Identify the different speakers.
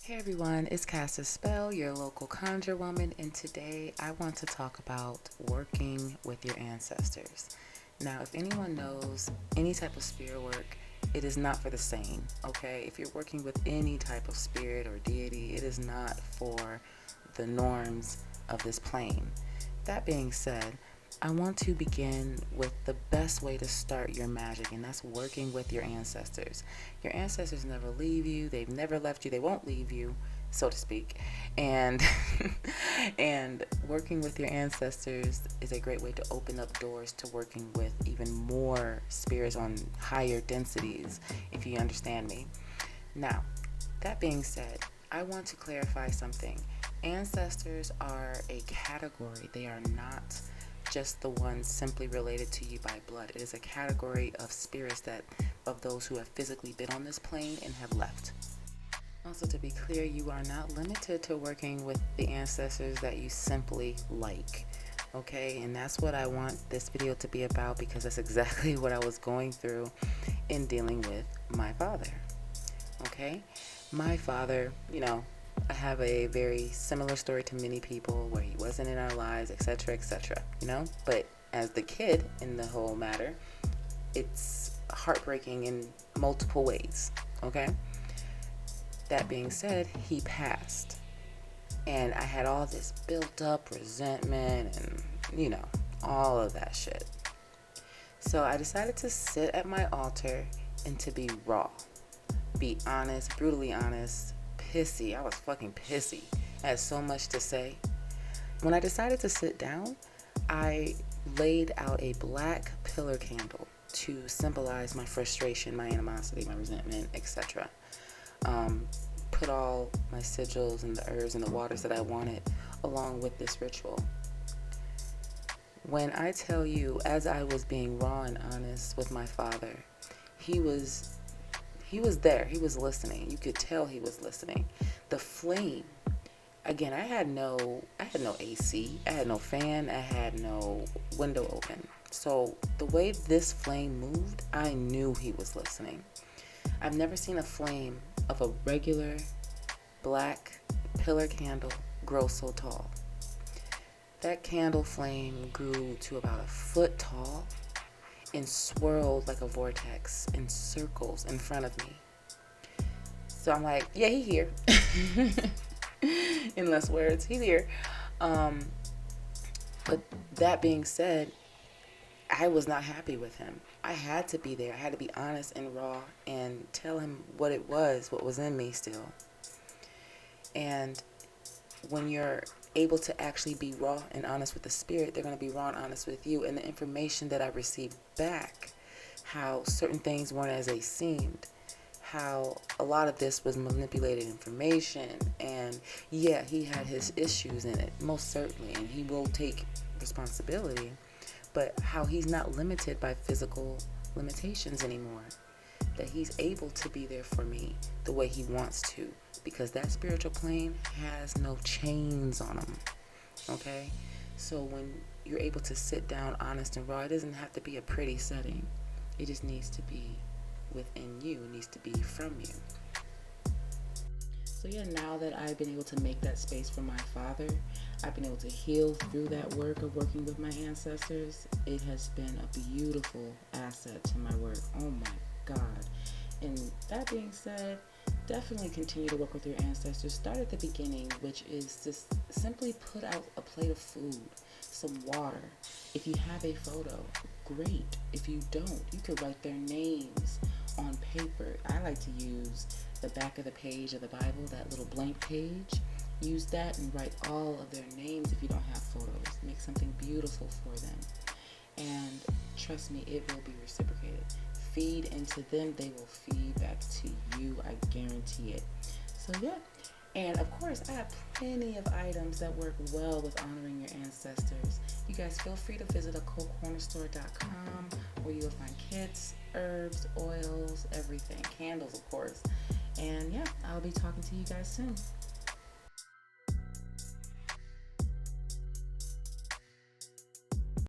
Speaker 1: Hey everyone, it's Kast Spell, your local conjure woman, and today I want to talk about working with your ancestors. Now, if anyone knows any type of spirit work, it is not for the sane, okay? If you're working with any type of spirit or deity, it is not for the norms of this plane. That being said, I want to begin with the best way to start your magic, and that's working with your ancestors. Your ancestors never leave you, they've never left you, they won't leave you, so to speak. And and working with your ancestors is a great way to open up doors to working with even more spirits on higher densities, if you understand me. Now, that being said, I want to clarify something. Ancestors are a category. They are not just the ones simply related to you by blood. It is a category of spirits that of those who have physically been on this plane and have left. Also, to be clear, you are not limited to working with the ancestors that you simply like. Okay, and that's what I want this video to be about, because that's exactly what I was going through in dealing with my father. Okay, my father, I have a very similar story to many people where he wasn't in our lives, etc., etc. But as the kid in the whole matter, it's heartbreaking in multiple ways. Okay, that being said, he passed, and I had all this built up resentment and all of that shit. So I decided to sit at my altar and to be raw, be honest, brutally honest, pissy. I was fucking pissy. I had so much to say. When I decided to sit down, I laid out a black pillar candle to symbolize my frustration, my animosity, my resentment, etc. Put all my sigils and the herbs and the waters that I wanted along with this ritual. When I tell you, as I was being raw and honest with my father, he was there. He was listening. You could tell he was listening. The flame, again, I had no AC. I had no fan. I had no window open. So the way this flame moved, I knew he was listening. I've never seen a flame of a regular black pillar candle grow so tall. That candle flame grew to about a foot tall and swirled like a vortex in circles in front of me. So I'm like, yeah, he's here. In less words, he's here. But that being said, I was not happy with him. I had to be there. I had to be honest and raw and tell him what it was, what was in me still. And when you're able to actually be raw and honest with the spirit, they're going to be raw and honest with you. And the information that I received back, how certain things weren't as they seemed, how a lot of this was manipulated information, and yeah, he had his issues in it, most certainly, and he will take responsibility, but how he's not limited by physical limitations anymore, that he's able to be there for me the way he wants to, because that spiritual plane has no chains on him. Okay, so when you're able to sit down honest and raw, it doesn't have to be a pretty setting. It just needs to be within you. It needs to be from you. So yeah, now that I've been able to make that space for my father, I've been able to heal through that work of working with my ancestors. It has been a beautiful asset to my work. Oh my God. And that being said, definitely continue to work with your ancestors. Start at the beginning, which is just simply put out a plate of food, some water. If you have a photo, great. If you don't, you could write their names on paper. I like to use the back of the page of the Bible, that little blank page. Use that and write all of their names if you don't have photos. Make something beautiful for them. And trust me, it will be reciprocated. Feed into them, they will feed back to you. I guarantee it. So yeah. And of course, I have plenty of items that work well with honoring your ancestors. You guys feel free to visit occultcornerstore.com, where you'll find kits, herbs, oils, everything. Candles, of course. And yeah, I'll be talking to you guys soon.